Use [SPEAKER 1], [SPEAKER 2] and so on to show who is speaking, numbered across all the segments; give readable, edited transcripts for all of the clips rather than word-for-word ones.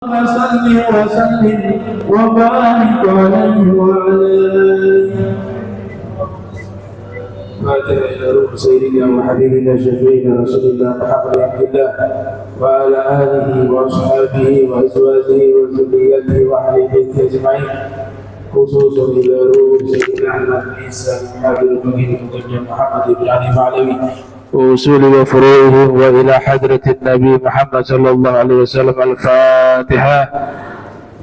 [SPEAKER 1] صل وسلم وبارك عليه وعلى فاتح إلى روح سيدنا وحبيبنا شفيعنا رسول الله محمد عبد الله وعلى آله وأصحابه وأزواجه وذريته وأهل بيته أجمعين، خصوصا إلى روح سيدنا أحمد بن عيسى حافظ الفقيه المترجم محمد بن علي معلوي وأصول وفروعه، وإلى حضرة النبي محمد صلى الله عليه وسلم. الفاتحة.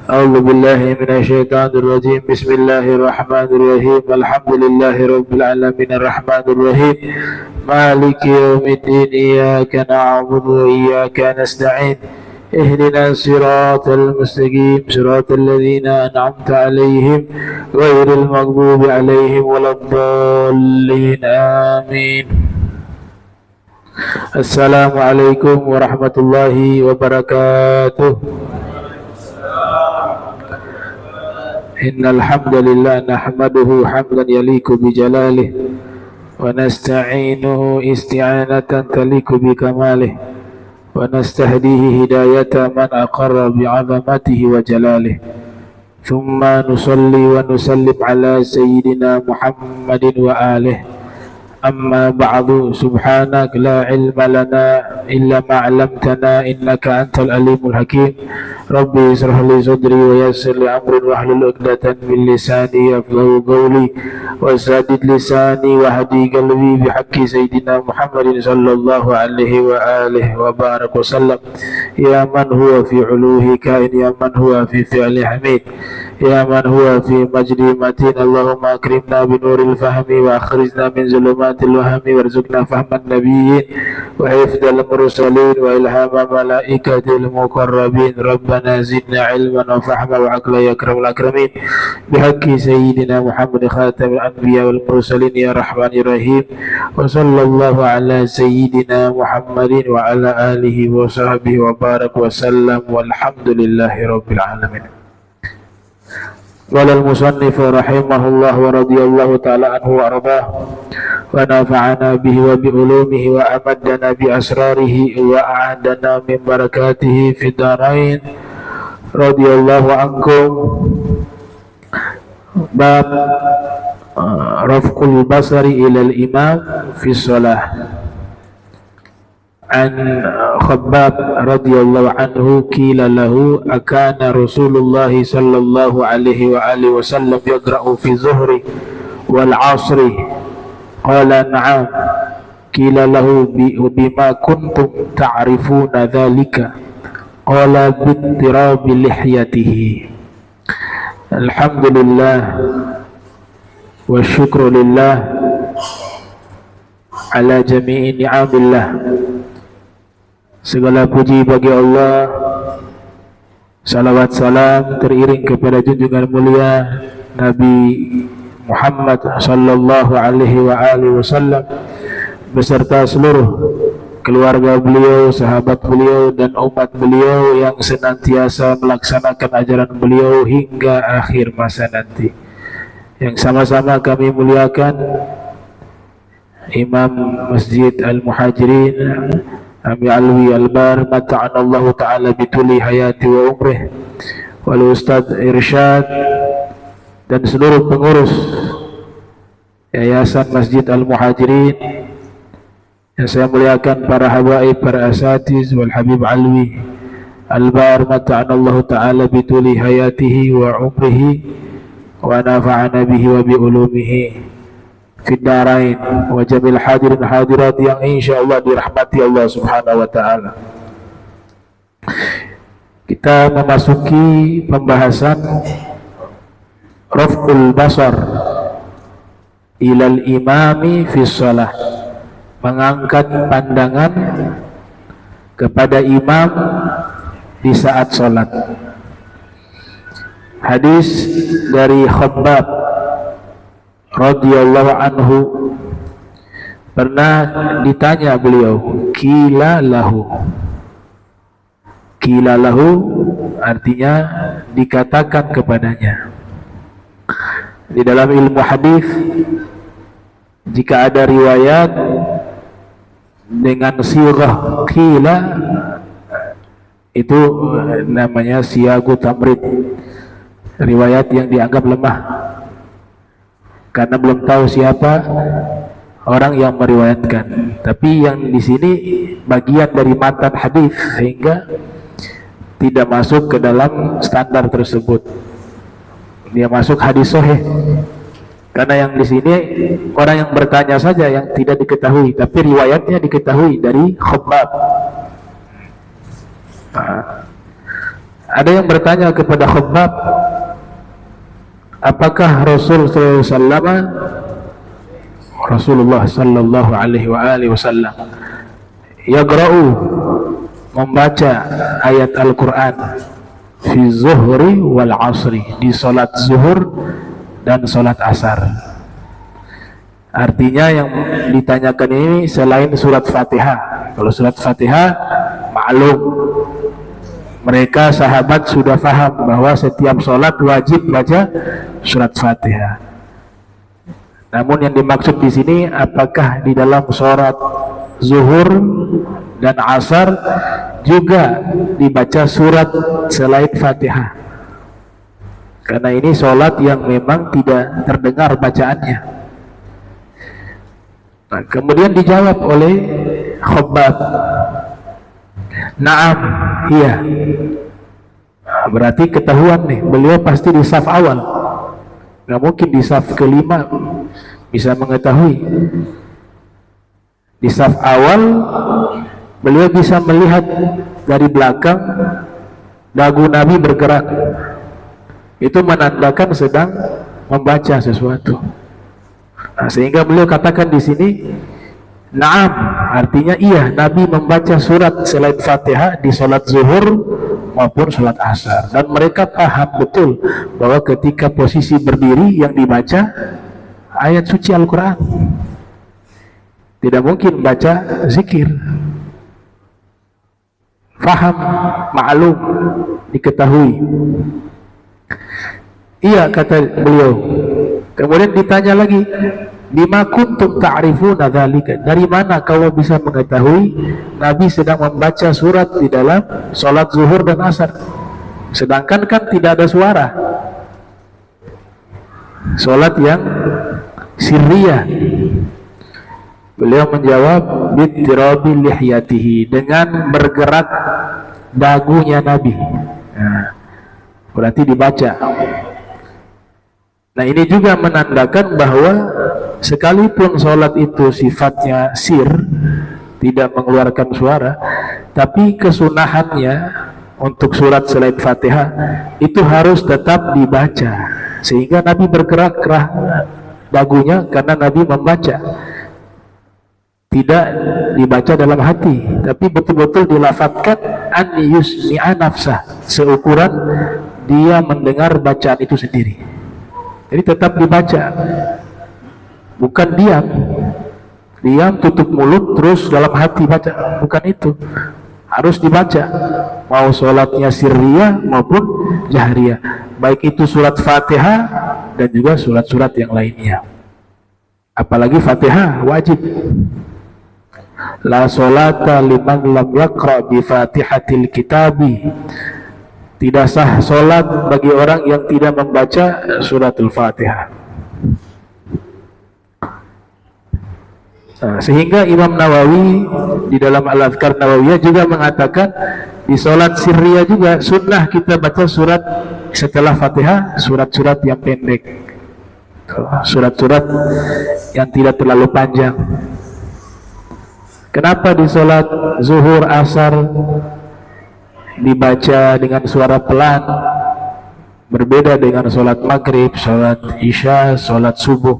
[SPEAKER 1] أعوذ بالله من الشيطان الرجيم. بسم الله الرحمن الرحيم. الحمد لله رب العالمين الرحمن الرحيم مالك يوم الدين. إياك نعبد وإياك نستعين. اهدنا الصراط المستقيم صراط الذين أنعمت عليهم غير المغضوب عليهم ولا الضالين. آمين. Assalamualaikum warahmatullahi wabarakatuh. Innal hamdalillah nahmaduhu hamdan yaliku bi jalalihi wa nasta'inuhu isti'anatan taliku bi kamalihi wa nastahdihi hidayata man aqarra bi 'azamatihi wa jalalihi. Thumma nusalli wa nusallim ala sayyidina Muhammadin wa alihi. أما بعد. سبحانك لا علم لنا إلا ما علمتنا إنك أنت العليم الحكيم. ربي اشرح لي صدري ويسر لي أمري واحلل عقدة من لساني يفقهوا قولي وسدد لساني واهدي قلبي بحق سيدنا محمد صلى الله عليه وآله وبارك وسلم. يا من هو في علوه كائن، يا من هو في فعل حميد، يا من هو في مجد متين. اللهم أكرمنا بنور الفهم وأخرجنا من ظلمات الوهم وارزقنا فهم النبيين وحفظ المرسلين وإلهام ملائكة المقربين. ربنا زدنا علما وفهما وعقلا يا أكرم الأكرمين بحق سيدنا محمد خاتم الأنبياء والمرسلين يا رحمن الرحيم. وصلى الله على سيدنا محمد وعلى آله وصحبه وبارك وسلم والحمد لله رب العالمين. قال المصنف رحمه الله ورضي الله تعالى عنه وأرضاه ونفعنا به وبعلومه وأمدنا بأسراره وأعادنا من بركاته في الدارين. رضي الله عنكم. باب رفق البصر إلى الإمام في الصلاة. عن خباب رضي الله عنه قيل له أكان رسول الله صلى الله عليه وآله وسلم يقرأ في الظهر والعصر؟ قال نعم. قيل له بما كنتم تعرفون ذلك؟ قال باضطراب لحيته. الحمد لله والشكر لله على جميع نعم الله. Segala puji bagi Allah, salawat salam teriring kepada junjungan mulia Nabi Muhammad sallallahu alaihi wa alihi wasallam beserta seluruh keluarga beliau, sahabat beliau dan umat beliau yang senantiasa melaksanakan ajaran beliau hingga akhir masa nanti. Yang sama-sama kami muliakan Imam Masjid Al-Muhajirin Ami Alwi Albar mata'anallahu ta'ala bituli hayati wa umrih, wal Ustadz Irsyad dan seluruh pengurus Yayasan Masjid Al-Muhajirin yang saya muliakan, para habaib, para asatiz wal Habib Alwi Albar mata'anallahu ta'ala bituli hayatihi wa umrihi wa nafa'ana bihi wa bi'ulumihi Fiddarain wa jamil hadirin hadirat yang insyaallah dirahmati Allah subhanahu wa ta'ala. Kita memasuki pembahasan Raf'ul basar ilal imami fi shalah, mengangkat pandangan kepada imam di saat sholat. Hadis dari Khabbab radhiyallahu anhu, pernah ditanya beliau, qila lahu artinya dikatakan kepadanya. Di dalam ilmu hadis, jika ada riwayat dengan sirah qila, Itu namanya siyagu tamrid, riwayat yang dianggap lemah karena belum tahu siapa orang yang meriwayatkan. Tapi yang di sini bagian dari matan hadis sehingga tidak masuk ke dalam standar tersebut. Dia masuk hadis sahih. Karena yang di sini orang yang bertanya saja yang tidak diketahui, tapi riwayatnya diketahui dari Khabbab. Ada yang bertanya kepada Khabbab, apakah Rasulullah sallallahu alaihi wasallam yaqra'u, membaca ayat Al-Quran fi zuhri wal asri, di salat zuhur dan salat asar. Artinya yang ditanyakan ini selain surat Fatihah. Kalau surat Fatihah maklum, mereka sahabat sudah paham bahwa setiap salat wajib baca surat Fatihah. Namun yang dimaksud di sini, apakah di dalam salat zuhur dan asar juga dibaca surat selain Fatihah? Karena ini sholat yang memang tidak terdengar bacaannya. Nah, kemudian dijawab oleh Khabbab, "Na'am, iya." Nah, berarti ketahuan nih, beliau pasti di saf awal, nggak mungkin di saf kelima bisa mengetahui. Di saf awal beliau bisa melihat dari belakang dagu Nabi bergerak. Itu menandakan sedang membaca sesuatu. Nah, sehingga beliau katakan di sini, "Na'am", artinya iya, Nabi membaca surat selain Fatihah di salat zuhur maupun salat asar. Dan mereka paham betul bahwa ketika posisi berdiri yang dibaca ayat suci Al-Quran, tidak mungkin baca zikir. Faham, maklum, diketahui. Iya, kata beliau. Kemudian ditanya lagi, "Bima kuntum ta'rifuna dzalika?" Dari mana kamu bisa mengetahui Nabi sedang membaca surat di dalam salat zuhur dan asar? Sedangkan kan tidak ada suara. Salat yang sirriyah. Beliau menjawab, "Bittirabi lihyatihi", dengan bergerak dagunya Nabi. Nah, berarti dibaca. Nah, ini juga menandakan bahwa sekalipun sholat itu sifatnya sir, tidak mengeluarkan suara, tapi kesunahannya untuk surat selain Fatihah itu harus tetap dibaca, sehingga Nabi bergerak dagunya karena Nabi membaca. Tidak dibaca dalam hati, tapi betul-betul dilafadzkan an yusmi'a nafsah, seukuran dia mendengar bacaan itu sendiri. Jadi tetap dibaca, bukan diam tutup mulut terus dalam hati baca, bukan itu. Harus dibaca, mau sholatnya sirriyah maupun jahriyah, baik itu surat Fatihah dan juga surat-surat yang lainnya. Apalagi Fatihah wajib. La sholata liman lam yaqra bi fatihatil kitabi, tidak sah sholat bagi orang yang tidak membaca suratul Fatihah. Nah, sehingga Imam Nawawi di dalam Al-Adhkar Nawawiyah juga mengatakan di sholat sirriyah juga sunnah kita baca surat setelah Fatihah, surat-surat yang pendek, surat-surat yang tidak terlalu panjang. Kenapa di sholat zuhur asar dibaca dengan suara pelan, berbeda dengan sholat maghrib, sholat isya, sholat subuh?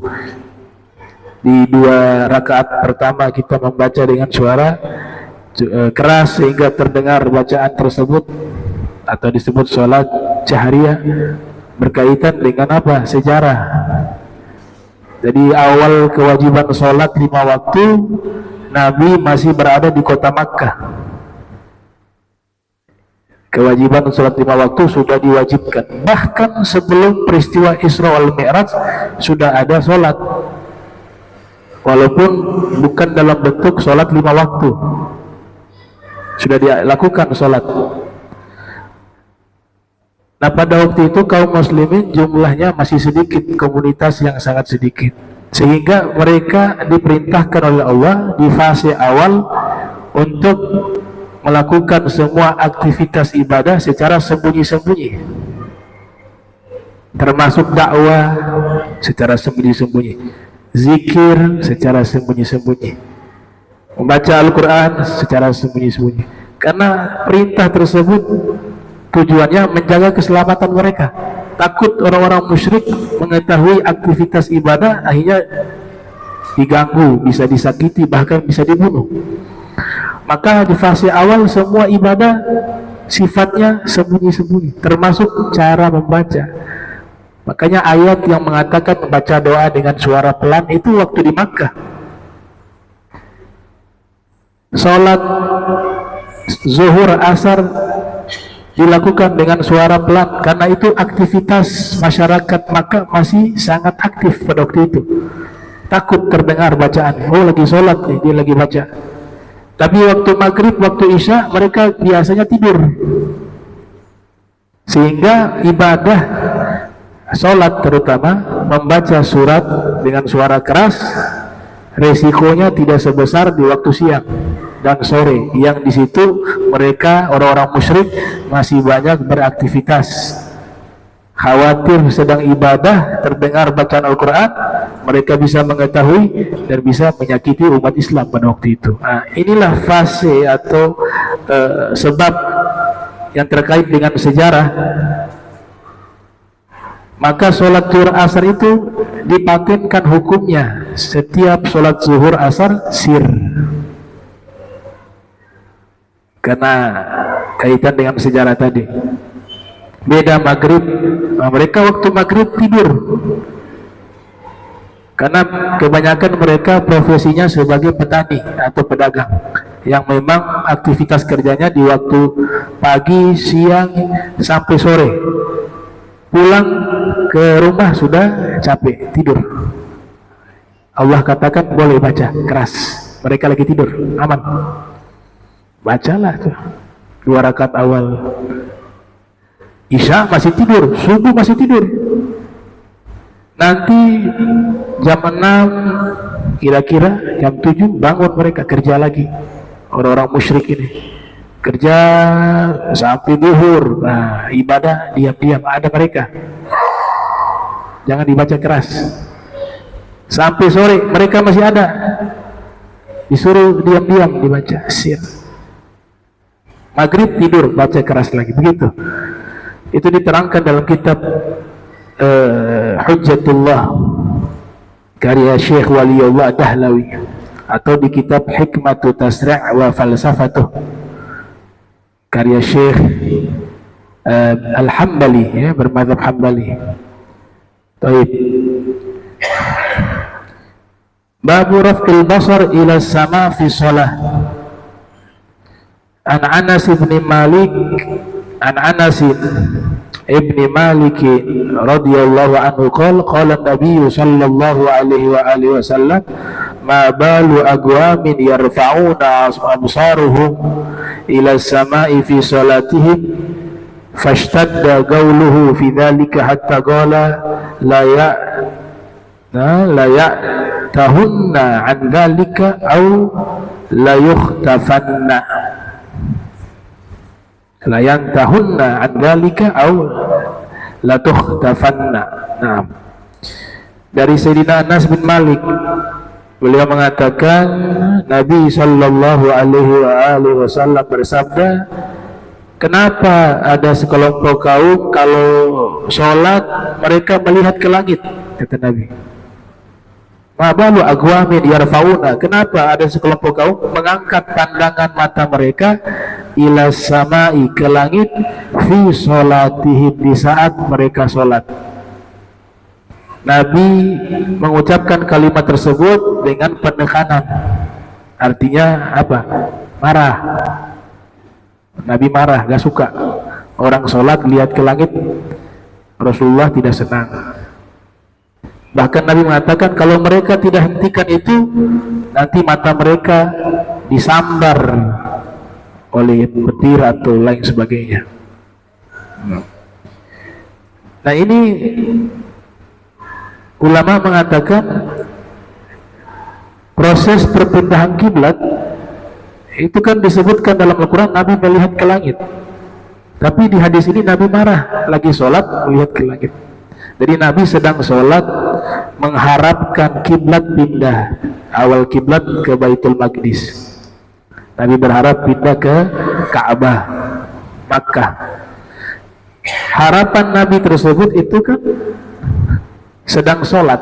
[SPEAKER 1] Di 2 rakaat pertama kita membaca dengan suara keras sehingga terdengar bacaan tersebut, atau disebut sholat jahriyah. Berkaitan dengan apa? Sejarah. Jadi awal kewajiban sholat 5 waktu Nabi masih berada di kota Makkah. Kewajiban sholat 5 waktu sudah diwajibkan. Bahkan sebelum peristiwa Isra wal Mi'raj sudah ada sholat, walaupun bukan dalam bentuk sholat 5 waktu, sudah dilakukan sholat. Nah, pada waktu itu kaum muslimin jumlahnya masih sedikit, komunitas yang sangat sedikit, sehingga mereka diperintahkan oleh Allah di fase awal untuk melakukan semua aktivitas ibadah secara sembunyi-sembunyi, termasuk dakwah secara sembunyi-sembunyi, zikir secara sembunyi-sembunyi, membaca Al-Quran secara sembunyi-sembunyi, karena perintah tersebut tujuannya menjaga keselamatan mereka. Takut orang-orang musyrik mengetahui aktivitas ibadah, akhirnya diganggu, bisa disakiti, bahkan bisa dibunuh. Maka di fase awal semua ibadah sifatnya sembunyi-sembunyi, termasuk cara membaca. Makanya ayat yang mengatakan membaca doa dengan suara pelan itu waktu di Makkah. Sholat zuhur asar dilakukan dengan suara pelan, karena itu aktivitas masyarakat Makkah masih sangat aktif pada waktu itu. Takut terdengar bacaan, oh lagi sholat nih, dia lagi baca. Tapi waktu maghrib, waktu isya, mereka biasanya tidur, sehingga ibadah sholat terutama membaca surat dengan suara keras resikonya tidak sebesar di waktu siang dan sore, yang di situ mereka orang-orang musyrik masih banyak beraktivitas. Khawatir sedang ibadah terdengar bacaan Al-Quran, mereka bisa mengetahui dan bisa menyakiti umat Islam pada waktu itu. Nah, inilah fase atau sebab yang terkait dengan sejarah. Maka sholat zuhur asar itu dipatenkan hukumnya, setiap sholat zuhur asar sir, karena kaitan dengan sejarah tadi. Beda maghrib, nah, mereka waktu maghrib tidur, karena kebanyakan mereka profesinya sebagai petani atau pedagang, yang memang aktivitas kerjanya di waktu pagi, siang, sampai sore. Pulang ke rumah sudah capek, tidur. Allah katakan boleh baca keras, mereka lagi tidur, aman. Bacalah tuh 2 rakaat awal. Isya masih tidur, subuh masih tidur. Nanti jam 6, kira-kira jam 7 bangun mereka kerja lagi. Orang-orang musyrik ini kerja sampai duhur. Nah, ibadah diam-diam ada mereka, jangan dibaca keras. Sampai sore mereka masih ada, disuruh diam-diam dibaca sir. Maghrib tidur, baca keras lagi, begitu. Itu diterangkan dalam kitab Hujjatullah karya Syekh Waliullah Dahlawi, atau di kitab Hikmatu Tasri' wa Falsafatuh karya Syekh Al-Hambali, ya, bermadzhab Hambali. Baik. Babu raf'il basar ila sama fi shalah. An Anas bin Malik radhiyallahu anhu qala an-nabiy sallallahu alaihi wa alihi wasallam ma balu aqwamin yarfa'una absaruhum ila as-sama'i fi salatihim fashtadda qawluhu fi dhalika hatta qala la tahunna an dhalika aw la yukhtafanna, la yantahunna an dhalika aw la tukhtafanna. Nah, dari Sayyidina Anas bin Malik, beliau mengatakan Nabi sallallahu alaihi wasallam bersabda, kenapa ada sekelompok kaum kalau sholat mereka melihat ke langit, kata Nabi. Mabalu agwamin yarfauna, kenapa ada sekelompok kaum mengangkat pandangan mata mereka ila samai, ke langit, fi sholatihim, di saat mereka sholat. Nabi mengucapkan kalimat tersebut dengan penekanan, artinya apa? Marah. Nabi marah, gak suka orang sholat lihat ke langit. Rasulullah tidak senang. Bahkan Nabi mengatakan kalau mereka tidak hentikan itu, nanti mata mereka disambar oleh petir atau lain sebagainya. Nah, ini ulama mengatakan proses perpindahan kiblat itu kan disebutkan dalam Al-Quran Nabi melihat ke langit, tapi di hadis ini Nabi marah lagi sholat melihat ke langit. Jadi Nabi sedang sholat mengharapkan kiblat pindah, awal kiblat ke Baitul Maqdis. Nabi berharap pindah ke Ka'bah, Makkah. Harapan Nabi tersebut itu kan sedang sholat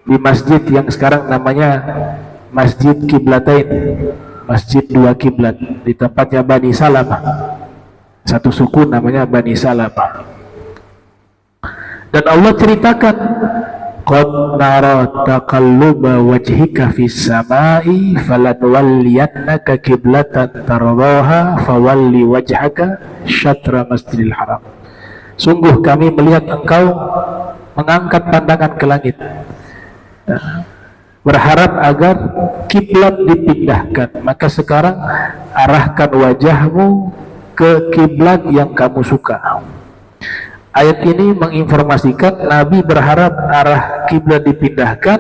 [SPEAKER 1] di masjid yang sekarang namanya Masjid Kiblatain, Masjid Dua Kiblat, di tempatnya Bani Salamah. Satu suku namanya Bani Salamah. Dan Allah ceritakan, qad nara taqalluba wajhika fis samai falanwalliyannaka qiblatan tardaha fawalli wajhaka syatra Masjidil Haram. Sungguh kami melihat engkau mengangkat pandangan ke langit, berharap agar kiblat dipindahkan, maka sekarang arahkan wajahmu ke kiblat yang kamu suka. Ayat ini menginformasikan Nabi berharap arah kiblat dipindahkan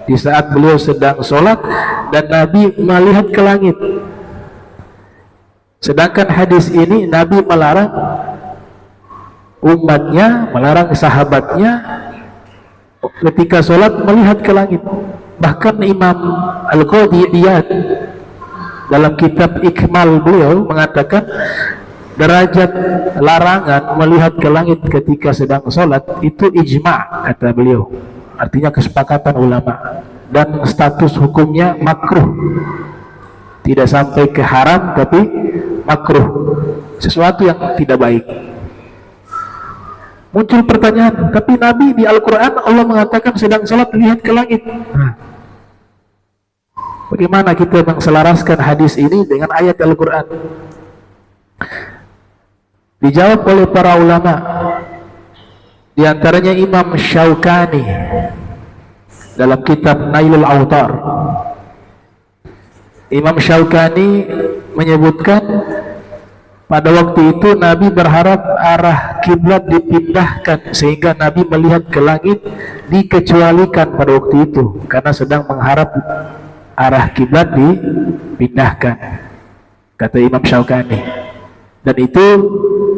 [SPEAKER 1] di saat beliau sedang sholat dan Nabi melihat ke langit. Sedangkan hadis ini Nabi melarang umatnya, melarang sahabatnya ketika sholat melihat ke langit. Bahkan Imam Al-Qadhi Iyad dalam kitab Ikmal beliau mengatakan derajat larangan melihat ke langit ketika sedang sholat itu ijma', kata beliau, artinya kesepakatan ulama, dan status hukumnya makruh, tidak sampai ke haram tapi makruh, sesuatu yang tidak baik. Muncul pertanyaan, tapi Nabi di Al-Quran Allah mengatakan sedang sholat lihat ke langit. Bagaimana kita menselaraskan hadis ini dengan ayat Al-Quran? Dijawab oleh para ulama, di antaranya Imam Syaukani dalam kitab Nailul Autar. Imam Syaukani menyebutkan pada waktu itu Nabi berharap arah kiblat dipindahkan sehingga Nabi melihat ke langit dikecualikan pada waktu itu karena sedang mengharap arah kiblat dipindahkan, kata Imam Syaukani, dan itu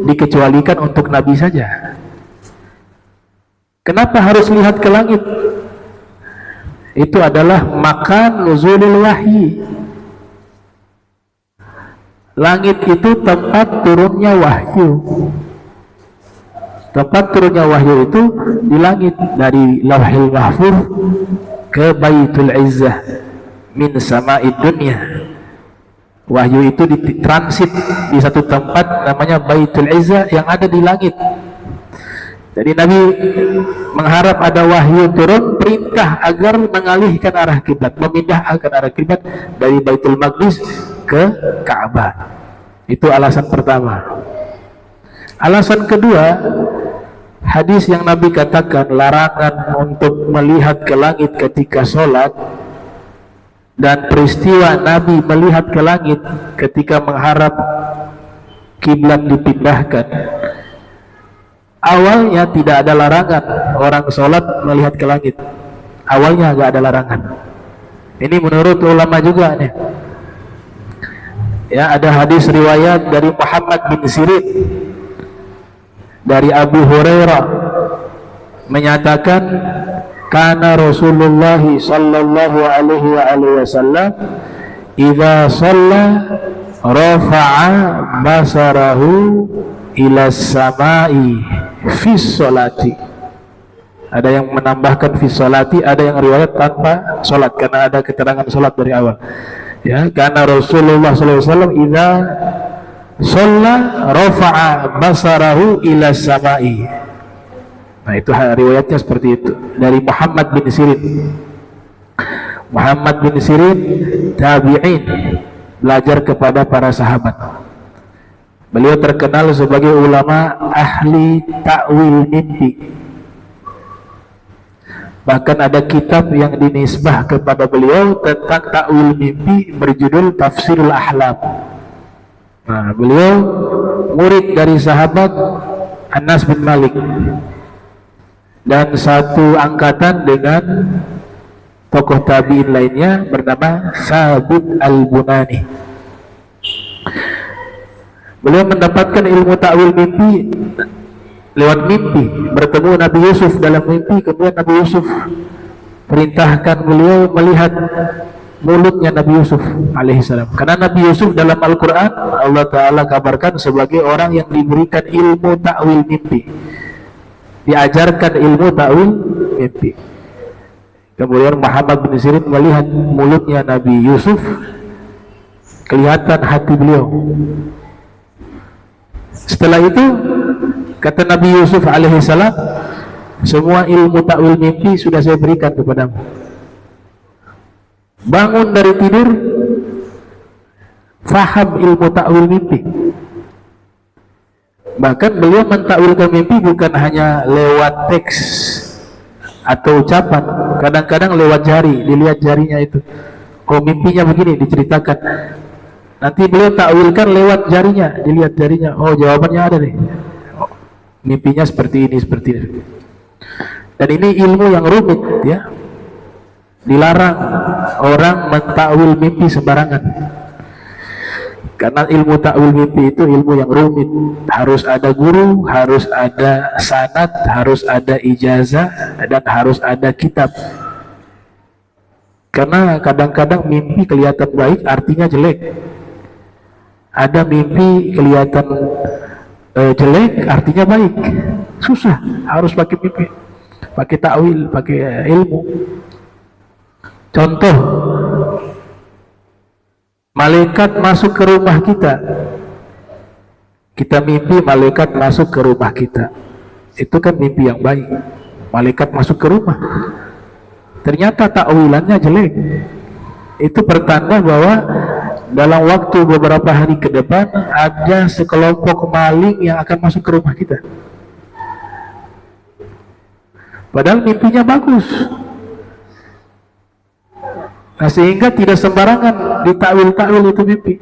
[SPEAKER 1] dikecualikan untuk Nabi saja. Kenapa harus lihat ke langit? Itu adalah makan nuzulul wahyi. Langit itu tempat turunnya wahyu. Tempat turunnya wahyu itu di langit, dari Lauhil Mahfuz ke Baitul Izzah min sama'id dunya. Wahyu itu ditransit di satu tempat namanya Baitul Izzah yang ada di langit. Jadi Nabi mengharap ada wahyu turun, perintah agar mengalihkan arah kiblat, memindahkan arah kiblat dari Baitul Maqdis ke Ka'bah. Itu alasan pertama. Alasan kedua, hadis yang Nabi katakan larangan untuk melihat ke langit ketika sholat, dan peristiwa Nabi melihat ke langit ketika mengharap kiblat dipindahkan. Awalnya tidak ada larangan orang sholat melihat ke langit. Awalnya nggak ada larangan. Ini menurut ulama juga nih. Ya, ada hadis riwayat dari Muhammad bin Sirin dari Abu Hurairah menyatakan, kana Rasulullah sallallahu alaihi wasallam idza shalla rafa'a basarahu ila samai fi sholati. Ada yang menambahkan fi sholati, ada yang riwayat tanpa sholat karena ada keterangan sholat dari awal. Ya, karena Rasulullah sallallahu alaihi wasallam idza shalla rafa'a basarahu ila samai. Nah, itu riwayatnya seperti itu dari Muhammad bin Sirin. Muhammad bin Sirin tabi'in, belajar kepada para sahabat. Beliau terkenal sebagai ulama ahli ta'wil mimpi. Bahkan ada kitab yang dinisbah kepada beliau tentang ta'wil mimpi berjudul Tafsirul Ahlam. Nah, beliau murid dari sahabat Anas bin Malik, dan satu angkatan dengan tokoh tabi'in lainnya bernama Sabit al-Bunani. Beliau mendapatkan ilmu ta'wil mimpi lewat mimpi, bertemu Nabi Yusuf dalam mimpi. Kemudian Nabi Yusuf perintahkan beliau melihat mulutnya Nabi Yusuf alaihissalam, karena Nabi Yusuf dalam Al-Quran Allah Ta'ala kabarkan sebagai orang yang diberikan ilmu ta'wil mimpi, diajarkan ilmu ta'wil mimpi. Kemudian Muhammad bin Sirin melihat mulutnya Nabi Yusuf, kelihatan hati beliau. Setelah itu kata Nabi Yusuf alaihissalam, semua ilmu ta'wil mimpi sudah saya berikan kepadamu. Bangun dari tidur, faham ilmu ta'wil mimpi. Bahkan beliau mentakwilkan mimpi bukan hanya lewat teks atau ucapan, kadang-kadang lewat jari, dilihat jarinya itu. Oh, mimpinya begini, diceritakan. Nanti beliau takwilkan lewat jarinya, dilihat jarinya. Oh, jawabannya ada nih. Oh, mimpinya seperti ini, seperti ini. Dan ini ilmu yang rumit, ya. Dilarang orang mentakwil mimpi sembarangan. Karena ilmu takwil mimpi itu ilmu yang rumit. Harus ada guru, harus ada sanad, harus ada ijazah, dan harus ada kitab. Karena kadang-kadang mimpi kelihatan baik, artinya jelek. Ada mimpi kelihatan jelek, artinya baik. Susah, harus pakai mimpi, pakai takwil, pakai ilmu. Contoh, malaikat masuk ke rumah kita. Kita mimpi malaikat masuk ke rumah kita. Itu kan mimpi yang baik. Malaikat masuk ke rumah. Ternyata takwilannya jelek. Itu pertanda bahwa dalam waktu beberapa hari ke depan ada sekelompok maling yang akan masuk ke rumah kita. Padahal mimpinya bagus. Nah, sehingga tidak sembarangan ditakwil-takwil itu mimpi.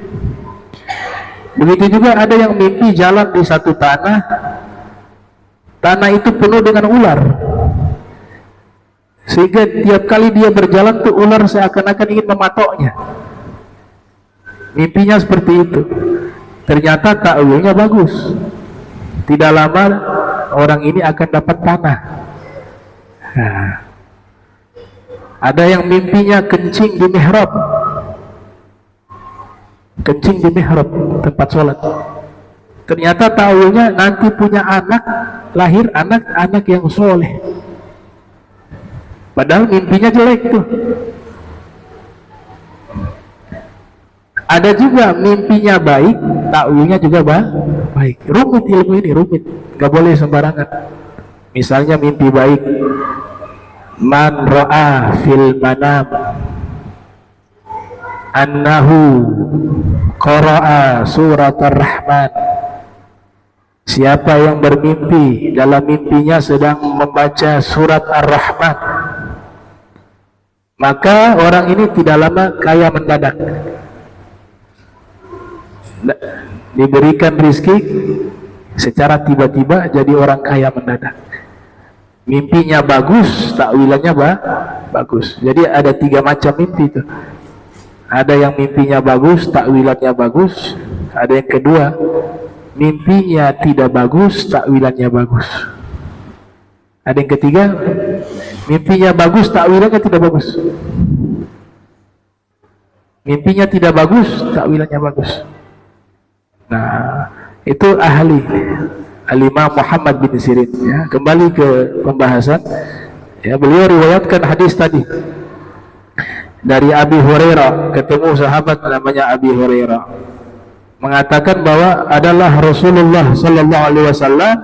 [SPEAKER 1] Begitu juga ada yang mimpi jalan di satu tanah, tanah itu penuh dengan ular, sehingga tiap kali dia berjalan tuh ular seakan-akan ingin mematoknya. Mimpinya seperti itu. Ternyata takwilnya bagus. Tidak lama orang ini akan dapat tanah. Nah, ada yang mimpinya kencing di mihrab, kencing di mihrab tempat sholat. Ternyata takwilnya nanti punya anak, lahir anak-anak yang soleh. Padahal mimpinya jelek tuh. Ada juga mimpinya baik, takwilnya juga baik. Rumit ilmu ini, rumit, nggak boleh sembarangan. Misalnya mimpi baik, man ra'a fil manam annahu qara'a surat ar-Rahman. Siapa yang bermimpi dalam mimpinya sedang membaca surat ar-Rahman, maka orang ini tidak lama kaya mendadak, diberikan rizki secara tiba-tiba jadi orang kaya mendadak. Mimpinya bagus, takwilannya bagus. Jadi ada 3 macam mimpi itu. Ada yang mimpinya bagus, takwilannya bagus. Ada yang kedua, mimpinya tidak bagus, takwilannya bagus. Ada yang ketiga, mimpinya bagus, takwilannya tidak bagus. Mimpinya tidak bagus, takwilannya bagus. Nah, itu ahli Al-Imam Muhammad bin Sirin, ya. Kembali ke pembahasan, ya, beliau riwayatkan hadis tadi dari Abi Hurairah, ketemu sahabat namanya Abi Hurairah, mengatakan bahwa adalah Rasulullah sallallahu alaihi wasallam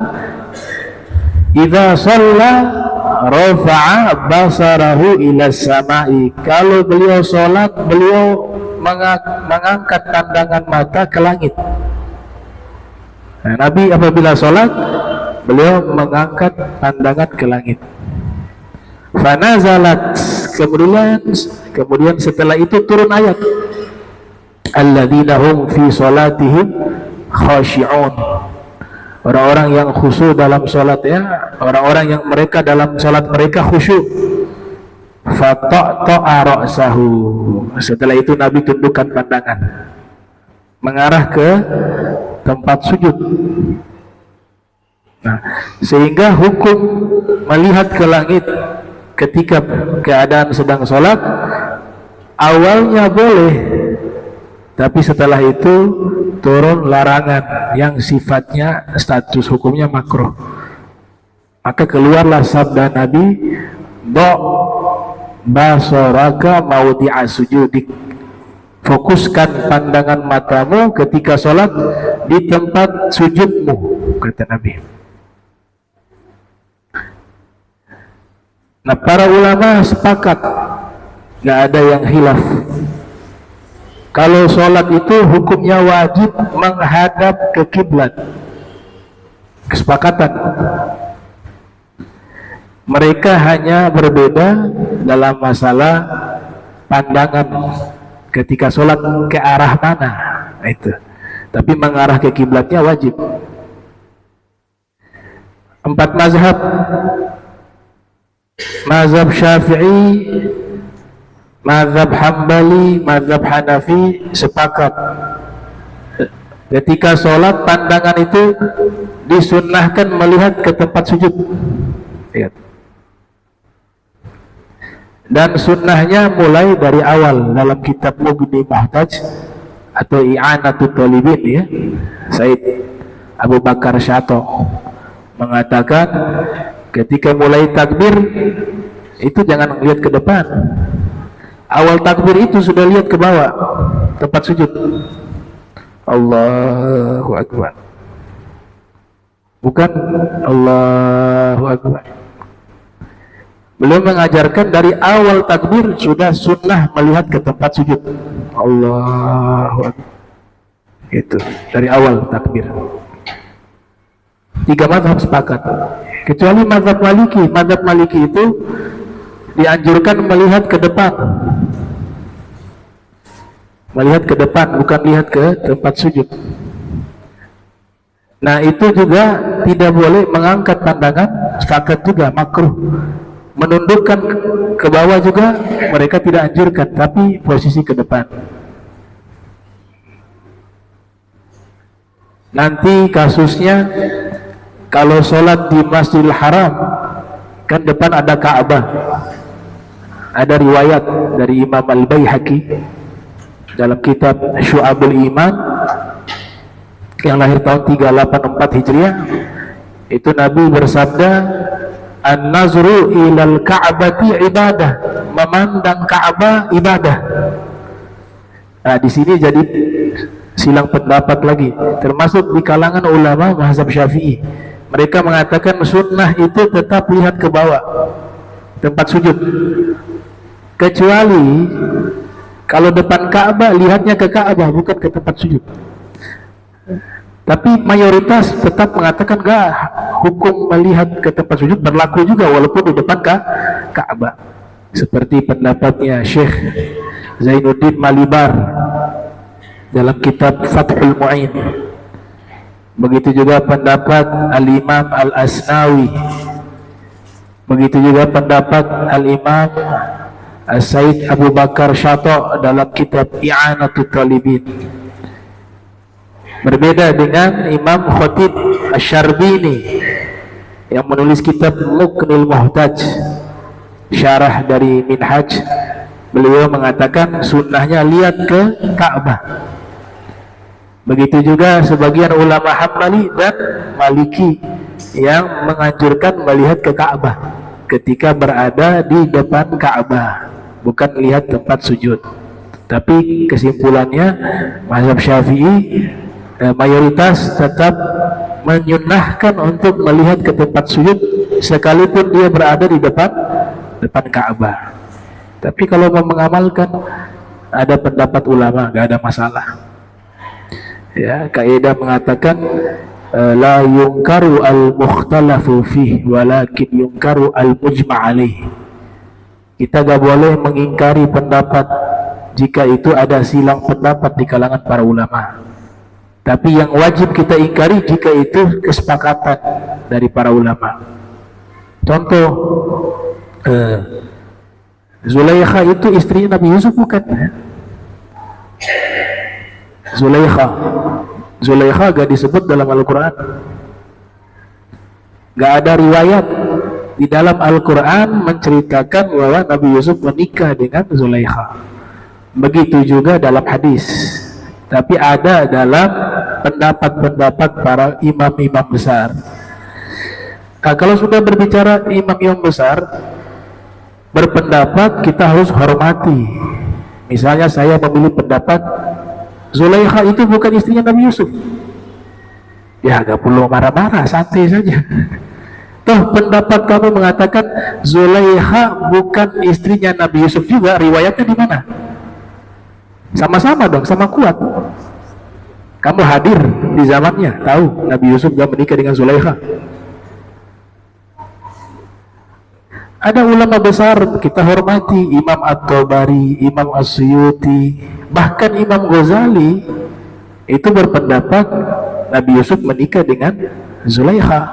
[SPEAKER 1] idza shalla rafa'a basarahu ila samai. Kalau beliau salat, beliau mengangkat pandangan mata ke langit. Nah, Nabi apabila sholat, beliau mengangkat pandangan ke langit. Fanazalat, kemudian setelah itu turun ayat, alladzina hum fi sholatihim khashi'un. Orang-orang yang khusyuk dalam sholat, ya, orang-orang yang mereka dalam sholat mereka khusyuk. Fata'ta'a ra'sahu. Setelah itu Nabi tundukkan pandangan mengarah ke tempat sujud. Nah, sehingga hukum melihat ke langit ketika keadaan sedang sholat awalnya boleh, tapi setelah itu turun larangan yang sifatnya status hukumnya makruh. Maka keluarlah sabda Nabi, do' basaraka maudhi'a sujudik. Fokuskan pandangan matamu ketika sholat di tempat sujudmu, kata Nabi. Nah, para ulama sepakat, nggak ada yang khilaf. Kalau sholat itu hukumnya wajib menghadap ke kiblat. Kesepakatan. Mereka hanya berbeda dalam masalah pandangan ketika sholat ke arah mana, itu. Tapi mengarah ke kiblatnya wajib. 4 mazhab, mazhab Syafi'i, mazhab Hambali, mazhab Hanafi sepakat ketika sholat pandangan itu disunnahkan melihat ke tempat sujud. Lihat. Dan sunnahnya mulai dari awal dalam kitab Mughni Muhtaj atau I'anatul Talibin, ya, Said Abu Bakar Syato mengatakan ketika mulai takbir itu jangan lihat ke depan. Awal takbir itu sudah lihat ke bawah tempat sujud. Allahu Akbar. Bukan Allahu Akbar. Beliau mengajarkan dari awal takbir sudah sunnah melihat ke tempat sujud. Allahu Akbar. Itu dari awal takbir. 3 mazhab sepakat. Kecuali mazhab Maliki. Mazhab Maliki itu dianjurkan melihat ke depan. Melihat ke depan, bukan lihat ke tempat sujud. Nah, itu juga tidak boleh mengangkat pandangan, sepakat juga makruh. Menundukkan ke bawah juga mereka tidak anjurkan, tapi posisi ke depan. Nanti kasusnya kalau sholat di Masjidil Haram, kan depan ada Ka'bah. Ada riwayat dari Imam Al-Baihaqi dalam kitab Syu'abul Iman yang lahir tahun 384 Hijriah, itu Nabi bersabda, an-nazru ilal ka'bati ibadah, memandang Ka'bah ibadah. Nah, di sini jadi silang pendapat lagi, termasuk di kalangan ulama mazhab Syafi'i. Mereka mengatakan sunnah itu tetap lihat ke bawah tempat sujud, kecuali kalau depan Ka'bah lihatnya ke Ka'bah, bukan ke tempat sujud. Tapi mayoritas tetap mengatakan enggak, hukum melihat ke tempat sujud berlaku juga walaupun di depan Ka'bah. Seperti pendapatnya Syekh Zainuddin Malibar dalam kitab Fathul Mu'in. Begitu juga pendapat Al-Imam Al-Asnawi. Begitu juga pendapat Al-Imam Said Abu Bakar Syato dalam kitab I'anatul Talibin. Berbeda dengan Imam Khatib Asy-Syarbini yang menulis kitab Mughnil Muhtaj, syarah dari Minhaj. Beliau mengatakan sunnahnya lihat ke Ka'bah. Begitu juga sebagian ulama Hambali dan Maliki yang menganjurkan melihat ke Ka'bah ketika berada di depan Ka'bah, bukan lihat tempat sujud. Tapi kesimpulannya mazhab Syafi'i mayoritas tetap menyunnahkan untuk melihat ke tempat sujud sekalipun dia berada di depan Ka'bah. Tapi kalau mau mengamalkan, ada pendapat ulama, nggak ada masalah. Ya, kaidah mengatakan la yunkaru al-mukhtalafu fih walakin yunkaru al-mujma' alaih. Kita gak boleh mengingkari pendapat jika itu ada silang pendapat di kalangan para ulama, Tapi yang wajib kita ingkari jika itu kesepakatan dari para ulama. Contoh, Zulaikha itu istrinya Nabi Yusuf bukan? Zulaikha gak disebut dalam Al-Quran. Gak ada riwayat di dalam Al-Quran menceritakan bahwa Nabi Yusuf menikah dengan Zulaikha. Begitu juga dalam hadis. Tapi ada dalam pendapat-pendapat para imam-imam besar. Nah, kalau sudah berbicara imam-imam besar berpendapat, kita harus hormati. Misalnya saya memilih pendapat Zulaikha itu bukan istrinya Nabi Yusuf, ya gak perlu marah-marah, santai saja. Toh pendapat kamu mengatakan Zulaikha bukan istrinya Nabi Yusuf juga, riwayatnya di mana? Sama-sama dong, sama kuat. Kamu hadir di zamannya, tahu Nabi Yusuf gak menikah dengan Zulaikha. Ada ulama besar kita hormati, Imam At-Tabari, Imam As-Suyuti, bahkan Imam Ghazali itu berpendapat Nabi Yusuf menikah dengan Zulaikha.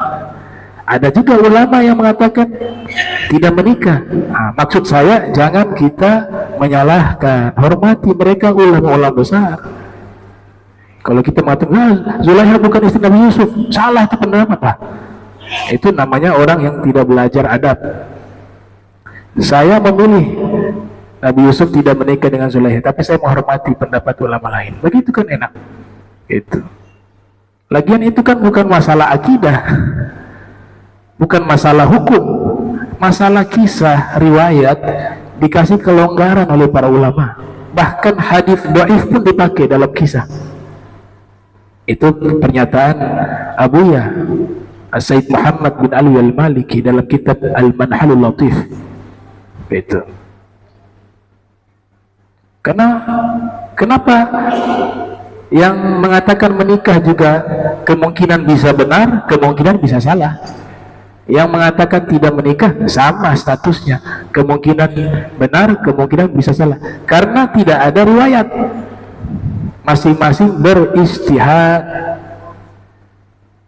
[SPEAKER 1] Ada juga ulama yang mengatakan tidak menikah. Nah, maksud saya jangan kita menyalahkan, hormati mereka ulama-ulama besar. Kalau kita mengatakan Zulaikha bukan istri Nabi Yusuf, salah itu pendapat Pak. Itu namanya orang yang tidak belajar adab. Saya memilih Nabi Yusuf tidak menikah dengan Zulaikha, tapi saya menghormati pendapat ulama lain. Begitu kan enak. Itu. Lagian itu kan bukan masalah akidah, bukan masalah hukum, masalah kisah riwayat dikasih kelonggaran oleh para ulama. Bahkan hadis dhaif pun dipakai dalam kisah. Itu pernyataan Abuya Said Muhammad bin Ali al-Maliki dalam kitab Al-Manhalul Latif. Itu. Kenapa yang mengatakan menikah juga kemungkinan bisa benar, kemungkinan bisa salah. Yang mengatakan tidak menikah sama statusnya, kemungkinan benar, kemungkinan bisa salah. Karena tidak ada riwayat. Masing-masing beristihad.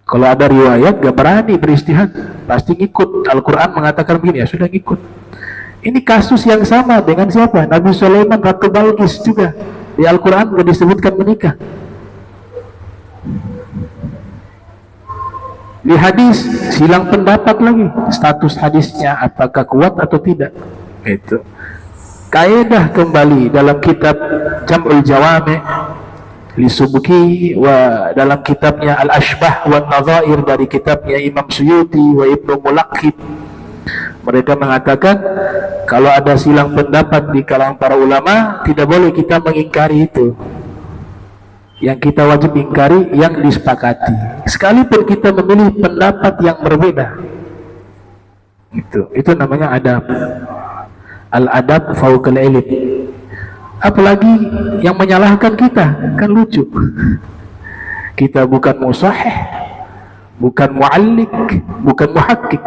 [SPEAKER 1] Kalau ada riwayat gak berani beristihad, pasti ngikut. Al-Quran mengatakan begini, ya sudah ngikut. Ini kasus yang sama dengan siapa? Nabi Sulaiman Ratu Balqis juga di Al-Quran gak disebutkan menikah. Di hadis silang pendapat lagi, status hadisnya apakah kuat atau tidak. Itu kaidah kembali dalam kitab Jam'ul Jawami' li Subki, wa dalam kitabnya Al-Ashbah wa Nadhair dari kitabnya Imam Suyuti wa Ibnu Mulaqqib. Mereka mengatakan kalau ada silang pendapat di kalangan para ulama, tidak boleh kita mengingkari itu. Yang kita wajib ingkari yang disepakati, sekalipun kita memilih pendapat yang berbeda. Itu namanya adab. Al-adab fauqal ilm. Apalagi yang menyalahkan kita, kan lucu. Kita bukan musahih, bukan mu'allik, bukan muhakkik.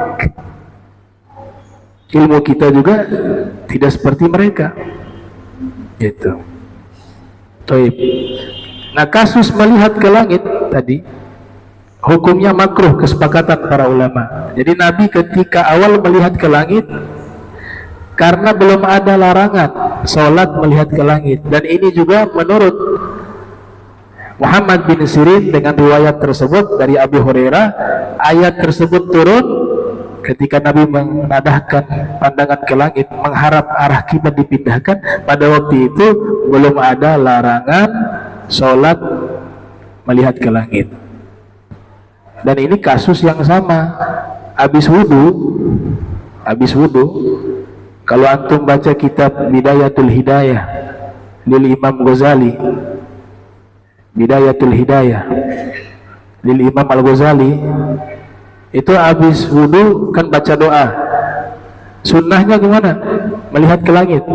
[SPEAKER 1] Ilmu kita juga tidak seperti mereka. Gitu. Taib. Nah, kasus melihat ke langit tadi hukumnya makruh, kesepakatan para ulama. Jadi Nabi ketika awal melihat ke langit karena belum ada larangan sholat melihat ke langit, dan ini juga menurut Muhammad bin Sirin dengan riwayat tersebut dari Abu Hurairah. Ayat tersebut turun ketika Nabi menadahkan pandangan ke langit, mengharap arah kiblat dipindahkan. Pada waktu itu belum ada larangan sholat melihat ke langit. Dan ini kasus yang sama. Habis wudhu, kalau antum baca kitab Bidayatul Hidayah lil Imam Ghazali, Bidayatul Hidayah lil Imam Al-Ghazali, itu habis wudhu kan baca doa. Sunnahnya gimana? Melihat ke langit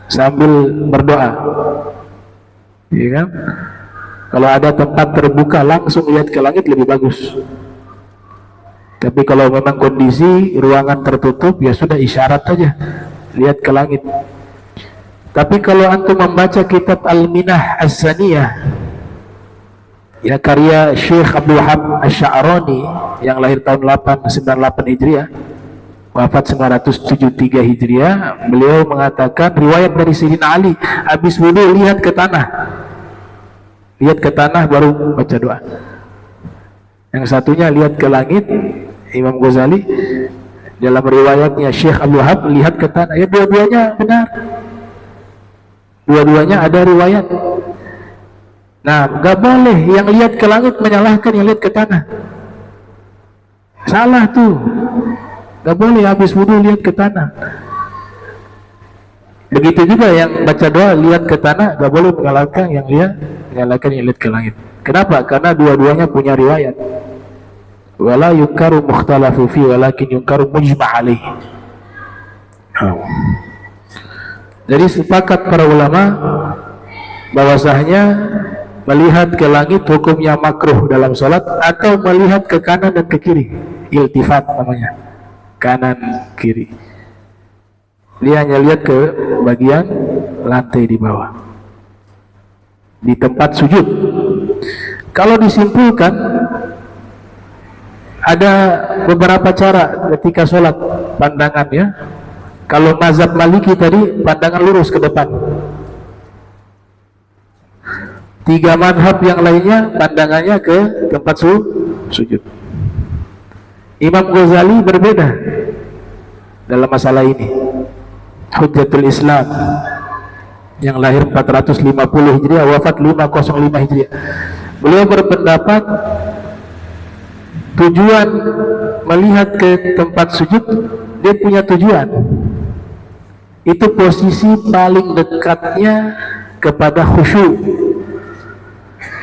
[SPEAKER 1] sambil berdoa, ya kan? Kalau ada tempat terbuka langsung lihat ke langit lebih bagus. Tapi kalau memang kondisi ruangan tertutup, ya sudah isyarat saja lihat ke langit. Tapi kalau antum membaca kitab Al-Minah As-Saniyah Ya, karya Syekh Abdul Wahab Asy-Sya'rani yang lahir tahun 898 Hijriah, wafat 973 Hijriah. Beliau mengatakan riwayat dari Sayyidina Ali, habis wudu lihat ke tanah. Lihat ke tanah baru baca doa. Yang satunya lihat ke langit, Imam Ghazali. Dalam riwayatnya Syekh Abdul Wahab lihat ke tanah. Ya, dua-duanya benar. Dua-duanya ada riwayat. Nah, gak boleh yang lihat ke langit menyalahkan yang lihat ke tanah. Salah tuh. Gak boleh habis wudhu lihat ke tanah. Begitu juga yang baca doa lihat ke tanah, gak boleh menyalahkan yang lihat ke langit. Kenapa? Karena dua-duanya punya riwayat. Wala yunkaru mukhtalafu fi walakin yunkaru mujma' alaih. Jadi sepakat para ulama bahwasanya melihat ke langit hukumnya makruh dalam sholat, atau melihat ke kanan dan ke kiri, iltifat namanya, kanan kiri. Dia hanya lihat ke bagian lantai di bawah di tempat sujud. Kalau disimpulkan, ada beberapa cara ketika sholat pandangannya. Kalau mazhab Maliki tadi pandangan lurus ke depan. Tiga madhab yang lainnya pandangannya ke tempat sujud. Imam Ghazali berbeda dalam masalah ini. Hujjatul Islam yang lahir 450 Hijriah, wafat 505 Hijriah. Beliau berpendapat tujuan melihat ke tempat sujud, dia punya tujuan. Itu posisi paling dekatnya kepada khusyuk.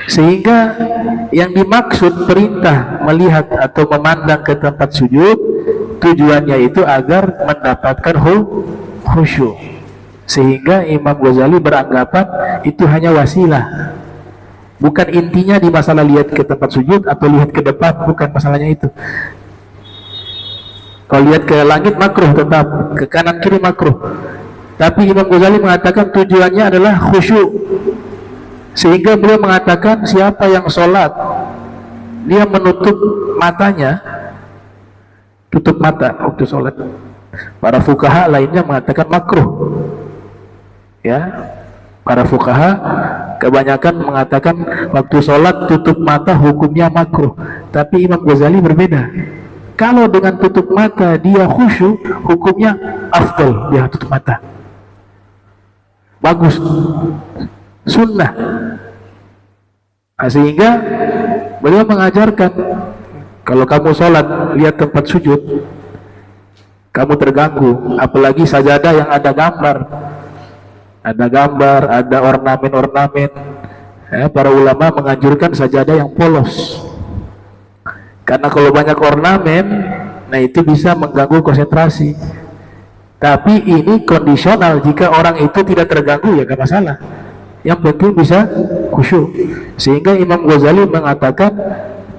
[SPEAKER 1] Sehingga yang dimaksud perintah melihat atau memandang ke tempat sujud, tujuannya itu agar mendapatkan khusyuk. Sehingga Imam Ghazali beranggapan itu hanya wasilah, bukan intinya di masalah lihat ke tempat sujud atau lihat ke depan, bukan masalahnya itu. Kalau lihat ke langit makruh tetap, ke kanan kiri makruh. Tapi Imam Ghazali mengatakan tujuannya adalah khusyuk. Sehingga beliau mengatakan siapa yang sholat dia menutup matanya, tutup mata waktu sholat. Para fuqaha lainnya mengatakan makruh. Ya, para fuqaha kebanyakan mengatakan waktu sholat tutup mata hukumnya makruh. Tapi Imam Ghazali berbeda. Kalau dengan tutup mata dia khusyuk, hukumnya afdal dia tutup mata. Bagus, sunnah. Nah, sehingga beliau mengajarkan kalau kamu sholat lihat tempat sujud, kamu terganggu, apalagi sajadah yang ada gambar, ada ornamen-ornamen. Para ulama menganjurkan sajadah yang polos, karena kalau banyak ornamen, nah itu bisa mengganggu konsentrasi. Tapi ini kondisional, jika orang itu tidak terganggu ya gak masalah, yang penting bisa khusyuk. Sehingga Imam Ghazali mengatakan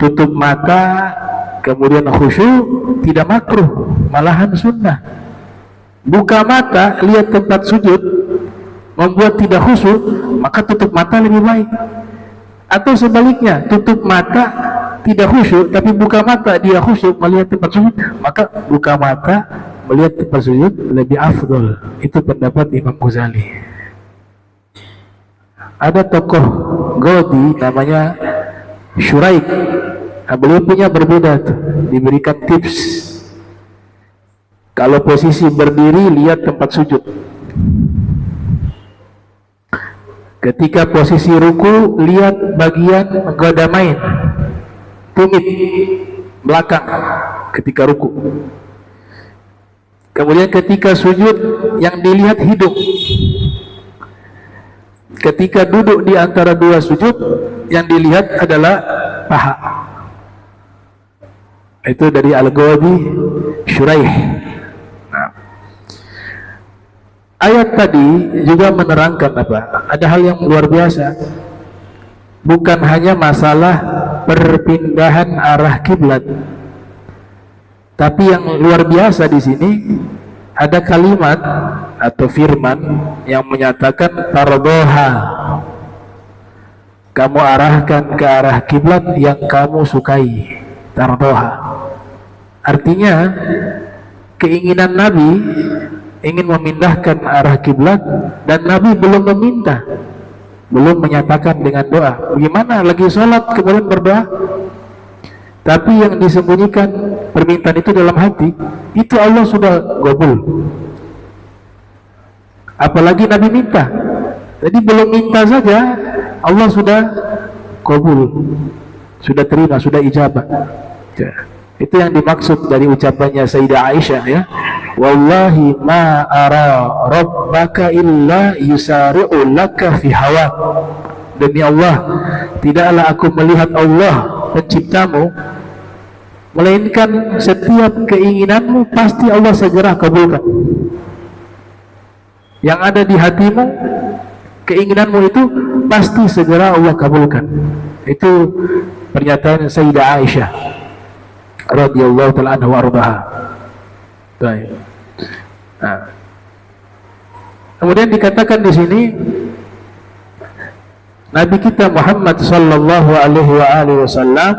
[SPEAKER 1] tutup mata kemudian khusyuk tidak makruh, malahan sunnah. Buka mata lihat tempat sujud membuat tidak khusyuk, maka tutup mata lebih baik. Atau sebaliknya, tutup mata tidak khusyuk tapi buka mata dia khusyuk melihat tempat sujud, maka buka mata melihat tempat sujud lebih afdol. Itu pendapat Imam Ghazali. Ada tokoh Ghaudi namanya Syuraik. Nah, beliau punya berbeda tuh, diberikan tips. Kalau posisi berdiri lihat tempat sujud. Ketika posisi ruku lihat bagian godamain, tumit belakang ketika ruku. Kemudian ketika sujud yang dilihat hidung. Ketika duduk di antara dua sujud yang dilihat adalah paha. Itu dari Al-Ghadi Syuraih. Nah, ayat tadi juga menerangkan apa? Ada hal yang luar biasa. Bukan hanya masalah perpindahan arah kiblat, tapi yang luar biasa di sini ada kalimat atau firman yang menyatakan tardoha. kamu arahkan ke arah kiblat yang kamu sukai, tardoha. Artinya keinginan Nabi ingin memindahkan arah kiblat dan Nabi belum meminta, belum menyatakan dengan doa. Bagaimana lagi sholat kemudian berdoa? Tapi yang disembunyikan permintaan itu dalam hati, itu Allah sudah gobul. Apalagi Nabi minta. Jadi belum minta saja Allah sudah gobul, sudah terima, sudah ijabah. Ya. Itu yang dimaksud dari ucapannya Sayyidah Aisyah, ya. Wallahi ma ara rabbaka illa yusari'u laka fi hawa. Demi Allah, tidaklah aku melihat Allah penciptamu, melainkan setiap keinginanmu pasti Allah segera kabulkan. Yang ada di hatimu, keinginanmu itu pasti segera Allah kabulkan. Itu pernyataan Sayyidah Aisyah radhiyallahu ta'ala anha wa ardaha. Baik. Nah, kemudian dikatakan di sini Nabi kita Muhammad sallallahu alaihi wasallam,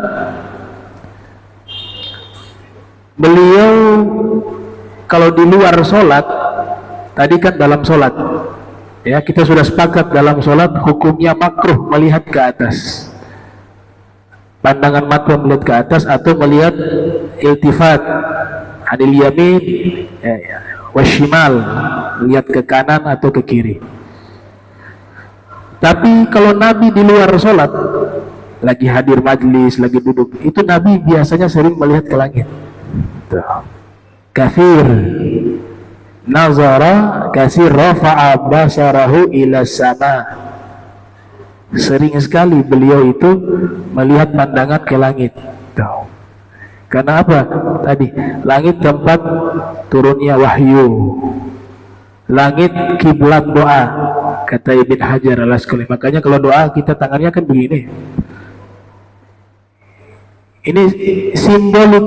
[SPEAKER 1] beliau kalau di luar sholat, tadi kan dalam sholat, ya kita sudah sepakat dalam sholat hukumnya makruh melihat ke atas, pandangan mata melihat ke atas atau melihat iltifat anil yamin washimal, melihat ke kanan atau ke kiri. Tapi kalau Nabi di luar sholat, lagi hadir majlis, lagi duduk, itu Nabi biasanya sering melihat ke langit. Kathir nazara kasir rafa'a basarahu ila sama. Sering sekali beliau itu melihat pandangan ke langit. Karena apa? Tadi langit tempat turunnya wahyu, langit kiblat doa, kata Ibn Hajar al-Asqalani. Makanya kalau doa kita tangannya kan begini. Ini simbolik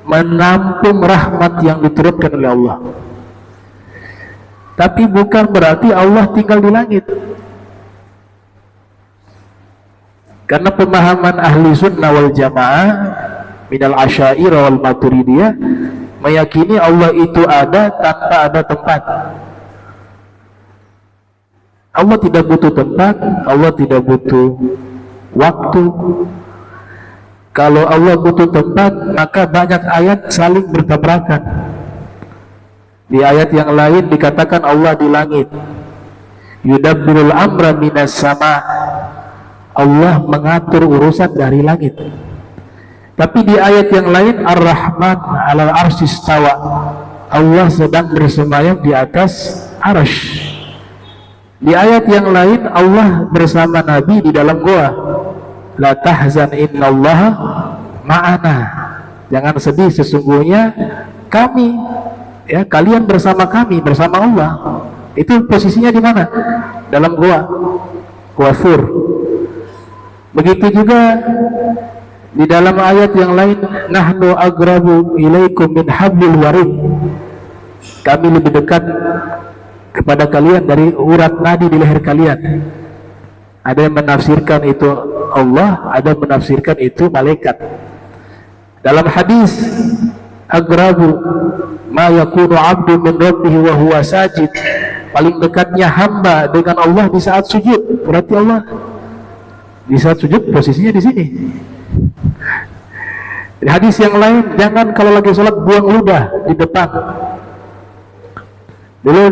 [SPEAKER 1] menampung rahmat yang diturunkan oleh Allah. Tapi bukan berarti Allah tinggal di langit. Karena pemahaman ahli sunnah wal jamaah minal asy'ariyah wal maturidiyah meyakini Allah itu ada tanpa ada tempat. Allah tidak butuh tempat, Allah tidak butuh waktu. Kalau Allah butuh tempat, maka banyak ayat saling bertabrakan. Di ayat yang lain dikatakan Allah di langit. Yudabbirul amra minas sama. Allah mengatur urusan dari langit. Tapi di ayat yang lain Ar-Rahman 'alal arsy istawa. Allah sedang bersemayam di atas arsy. Di ayat yang lain Allah bersama Nabi di dalam goa. La tahzan innallaha ma'ana. Jangan sedih, sesungguhnya kami, ya kalian bersama kami, bersama Allah. Itu posisinya di mana? Dalam goa, goa Thur. Begitu juga di dalam ayat yang lain, nahnu agrabu ilaikum min hablil warid. Kami lebih dekat kepada kalian dari urat nadi di leher kalian. Ada yang menafsirkan itu Allah, ada yang menafsirkan itu malaikat. Dalam hadis, agrabu ma yakunu abdu min rabbihi wa huwa sajid. Paling dekatnya hamba dengan Allah di saat sujud. Berarti Allah di saat sujud posisinya di sini. Di hadis yang lain, jangan kalau lagi sholat buang ludah di depan. Dulu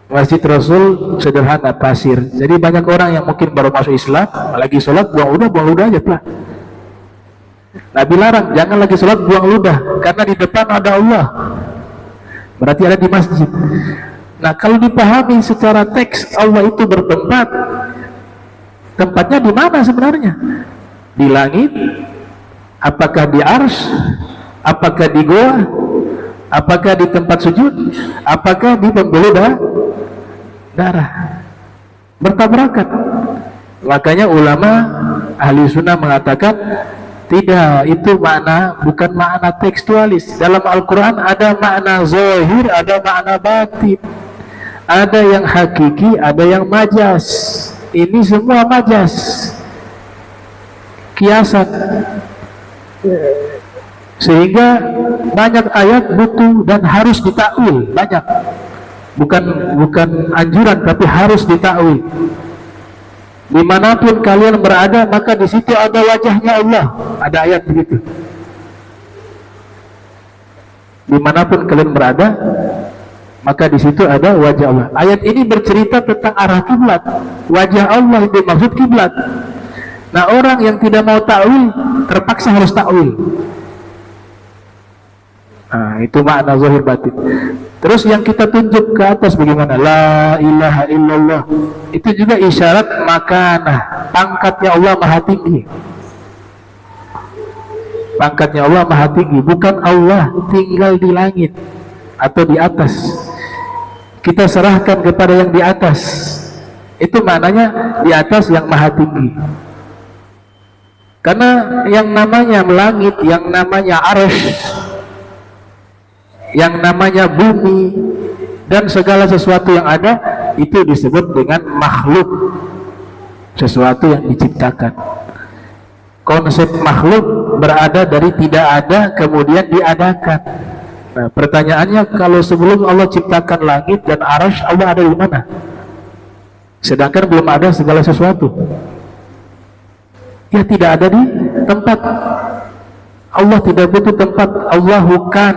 [SPEAKER 1] Masjid Rasul sederhana, pasir. Jadi banyak orang yang mungkin baru masuk Islam, lagi sholat buang ludah aja pelan. Nabi larang, jangan lagi sholat buang ludah, karena di depan ada Allah. Berarti ada di masjid. Nah, kalau dipahami secara teks, Allah itu bertempat. Tempatnya di mana sebenarnya? Di langit? Apakah di arsy? Apakah di goa? Apakah di tempat sujud? Apakah di pembuluh darah? Bertabrakan. Makanya ulama ahli sunnah mengatakan tidak, itu makna bukan makna tekstualis. Dalam Al-Quran ada makna zahir, ada makna batin, ada yang hakiki, ada yang majas. Ini semua majas, kiasan, sehingga banyak ayat butuh dan harus ditakwil. Banyak, bukan anjuran, tapi harus ditakwil. Dimanapun kalian berada, maka di situ ada wajahnya Allah. Ada ayat begitu. Dimanapun kalian berada, maka di situ ada wajah Allah. Ayat ini bercerita tentang arah kiblat. Wajah Allah itu maksud kiblat. Nah, orang yang tidak mau takwil terpaksa harus takwil. Nah, itu makna zahir batin. Terus yang kita tunjuk ke atas bagaimana? La ilaha illallah. Itu juga isyarat makanah. Pangkatnya Allah maha tinggi. Pangkatnya Allah maha tinggi. Bukan Allah tinggal di langit atau di atas. Kita serahkan kepada yang di atas. Itu maknanya di atas yang maha tinggi. Karena yang namanya langit, yang namanya arsy, yang namanya bumi, dan segala sesuatu yang ada, itu disebut dengan makhluk. Sesuatu yang diciptakan. Konsep makhluk berada dari tidak ada kemudian diadakan. Nah, pertanyaannya, kalau sebelum Allah ciptakan langit dan arsy, Allah ada di mana? Sedangkan belum ada segala sesuatu. Ya, tidak ada di tempat. Allah tidak butuh tempat. Allahu kan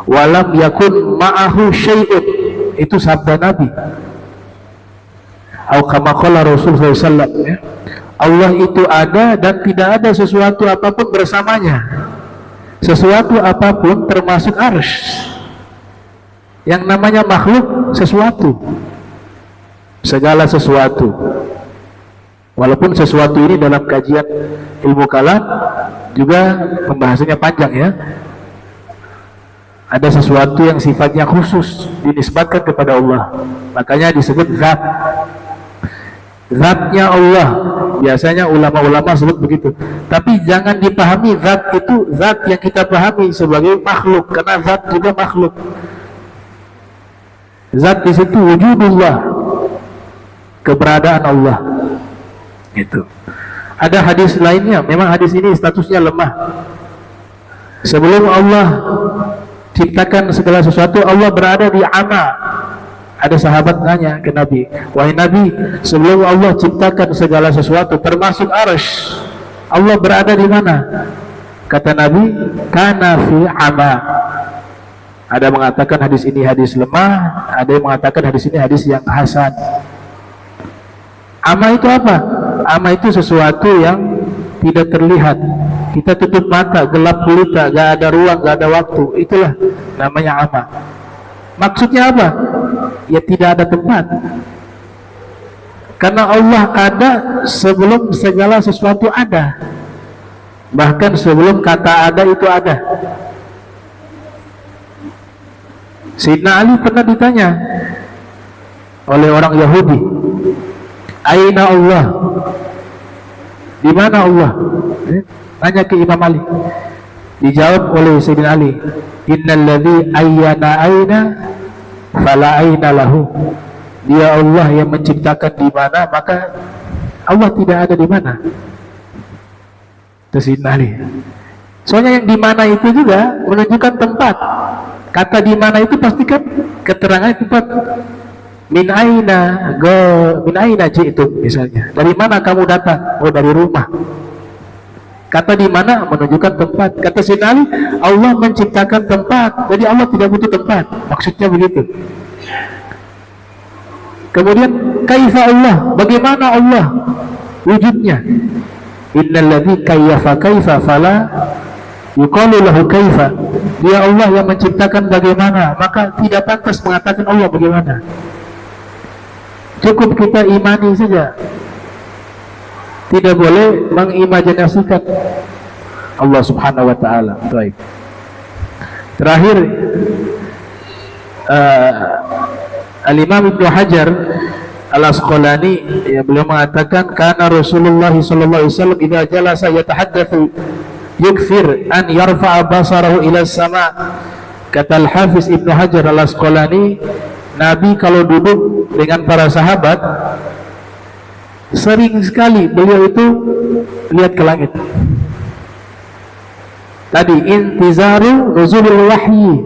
[SPEAKER 1] walam yakun ma'ahu syai'un. Itu sabda Nabi. Atau kama qala Rasul SAW, ya. Allah itu ada dan tidak ada sesuatu apapun bersamanya. Sesuatu apapun termasuk arsy. Yang namanya makhluk sesuatu. Segala sesuatu. Walaupun sesuatu ini dalam kajian ilmu kalam juga pembahasannya panjang, ya. Ada sesuatu yang sifatnya khusus dinisbatkan kepada Allah, makanya disebut zat. Zatnya Allah, biasanya ulama-ulama sebut begitu. Tapi jangan dipahami zat itu zat yang kita pahami sebagai makhluk, karena zat juga makhluk. Zat di situ wujudullah, keberadaan Allah. Itu. Ada hadis lainnya, memang hadis ini statusnya lemah. Sebelum Allah ciptakan segala sesuatu, Allah berada di ama. Ada sahabat nanya ke Nabi, wahai Nabi, sebelum Allah ciptakan segala sesuatu termasuk arsy, Allah berada di mana? Kata Nabi, kana fi ama. Ada mengatakan hadis ini hadis lemah, ada yang mengatakan hadis ini hadis yang hasan. Ama itu apa? Ama itu sesuatu yang tidak terlihat. Kita tutup mata, gelap gulita, gak ada ruang, gak ada waktu. Itulah namanya ama. Maksudnya apa? Ya tidak ada tempat. Karena Allah ada sebelum segala sesuatu ada. Bahkan sebelum kata ada itu ada. Sayyidina Ali pernah ditanya oleh orang Yahudi, aina Allah? Di mana Allah? Tanya ke Imam Ali. Dijawab oleh Sayyidina Ali, innalladzi ayyana aina fala aina lahu. Dia Allah yang menciptakan di mana, maka Allah tidak ada di mana. Sayyidina Ali. Soalnya yang di mana itu juga menunjukkan tempat. Kata di mana itu pastikan keterangan tempat. Min aina ji'tum, misalnya. Dari mana kamu datang? Oh, dari rumah. Kata di mana menunjukkan tempat. Kata Sayyidina Ali, Allah menciptakan tempat. Jadi Allah tidak butuh tempat. Maksudnya begitu. Kemudian kaifa Allah? Bagaimana Allah wujudnya? Innalladzi kayyafa kaifa fala yuqalu lahu kaifa. Dia Allah yang menciptakan bagaimana, maka tidak pantas mengatakan Allah bagaimana. Cukup kita imani saja. Tidak boleh mengimajinasikan Allah Subhanahu wa taala. Baik. Terakhir Al-Imam Ibnu Hajar Al-Asqalani, ya, beliau mengatakan kana Rasulullah sallallahu alaihi wasallam idza jalasa yatahaddatsu yukfir an yarfa'a basarahu ila sama. Kata Al-Hafiz Ibnu Hajar Al-Asqalani, Nabi kalau duduk dengan para sahabat Sering sekali beliau itu lihat ke langit. Tadi intizaru nuzulul wahyi,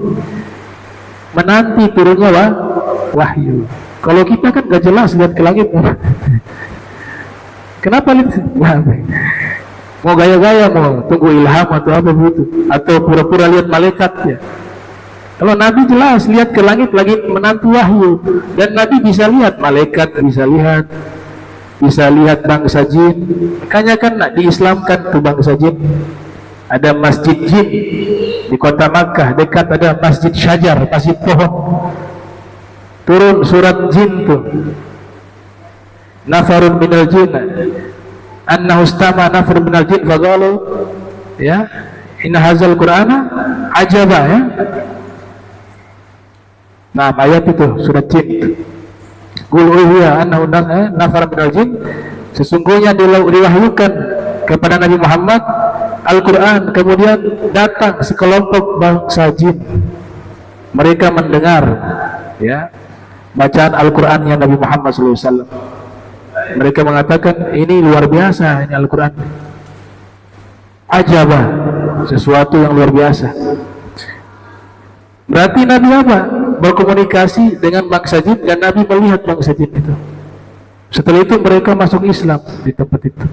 [SPEAKER 1] menanti turunnya wahyu. Kalau kita kan gak jelas lihat ke langit. Kenapa lihat? Mau gaya-gaya, mau tunggu ilham atau apa begitu, atau pura-pura lihat malaikat ya. Kalau Nabi jelas lihat ke langit lagi menanti wahyu, dan Nabi bisa lihat malaikat, bisa lihat bangsa jin. Makanya kan diislamkan tuh bangsa jin. Ada masjid jin di kota Makkah, dekat ada masjid syajar, masjid pohon. Turun surat jin tuh, nafarun minal jin, annahu istama nafarun minal jin faqalu ya inna hadzal qur'ana ajaba ya. Nah, ayat itu surat jin. Qul uhiya annahu nafarun minal jin, sesungguhnya diwahyukan kepada Nabi Muhammad Al-Quran, kemudian datang sekelompok bangsa jin. Mereka mendengar ya bacaan Al-Quran yang Nabi Muhammad SAW. Mereka mengatakan ini luar biasa, ini Al-Quran ajabah, sesuatu yang luar biasa. Berarti Nabi apa? Berkomunikasi dengan bangsa jin, dan Nabi melihat bangsa jin itu. Setelah itu mereka masuk Islam di tempat itu.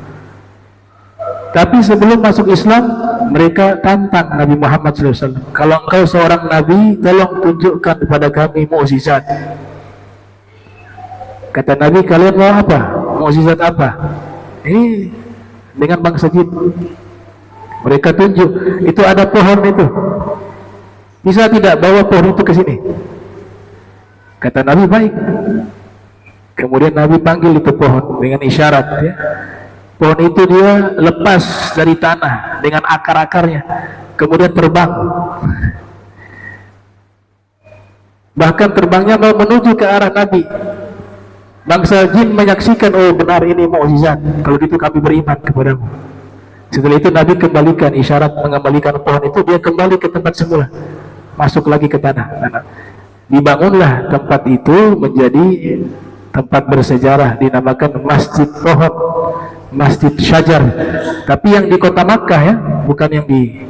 [SPEAKER 1] Tapi sebelum masuk Islam, mereka tantang Nabi Muhammad SAW. Kalau engkau seorang Nabi, tolong tunjukkan kepada kami mukjizat. Kata Nabi, kalian mau apa? Mukjizat apa? Ini dengan bangsa jin. Mereka tunjuk, itu ada pohon itu. Bisa tidak bawa pohon itu ke sini? Kata Nabi, baik. Kemudian Nabi panggil itu pohon dengan isyarat ya. Pohon itu dia lepas dari tanah dengan akar-akarnya, kemudian terbang. Bahkan terbangnya mau menuju ke arah Nabi. Bangsa jin menyaksikan, oh benar ini mukjizat, kalau gitu kami beriman kepadamu. Setelah itu Nabi kembalikan isyarat, mengembalikan pohon itu, dia kembali ke tempat semula, masuk lagi ke tanah. Dibangunlah tempat itu menjadi tempat bersejarah, dinamakan Masjid Pohon, Masjid Syajar. Tapi yang di kota Makkah ya, bukan yang di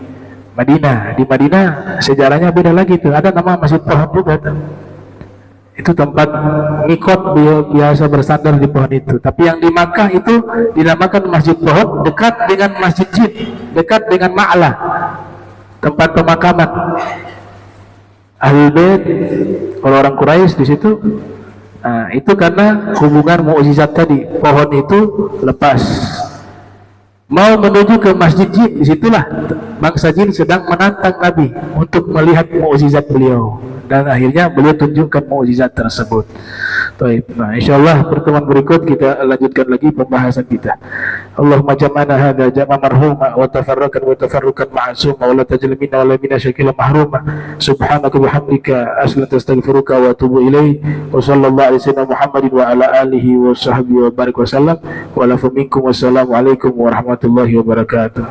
[SPEAKER 1] Madinah. Di Madinah sejarahnya beda lagi tuh, ada nama Masjid Pohon juga tuh. Itu tempat mikot biasa bersandar di pohon itu. Tapi yang di Makkah itu dinamakan Masjid Pohon, dekat dengan Masjid Jin, dekat dengan Ma'lah, tempat pemakaman Ahlul Bait, kalau orang Quraisy di situ. Nah, itu karena hubungan mukjizat tadi. Pohon itu lepas mau menuju ke Masjid Jin, disitulah bangsa jin sedang menantang Nabi untuk melihat mukjizat beliau, dan akhirnya beliau tunjukkan mukjizat tersebut. Nah, insyaallah pertemuan berikut kita lanjutkan lagi pembahasan kita. Allahumma jama'na hadza jama' marhuma wa tafarrukan ma'suma wa la tajal minna wa la minna syakila mahruma. Subhanaka wa bihamdika astaghfiruka wa atubu ilaik. Wa sallallahu alaihi wasallam Muhammadin wa ala alihi wa sahbihi wa barik wa sallam. Wa lafu minkum wassalamu alaikum warahmatullahi wabarakatuh.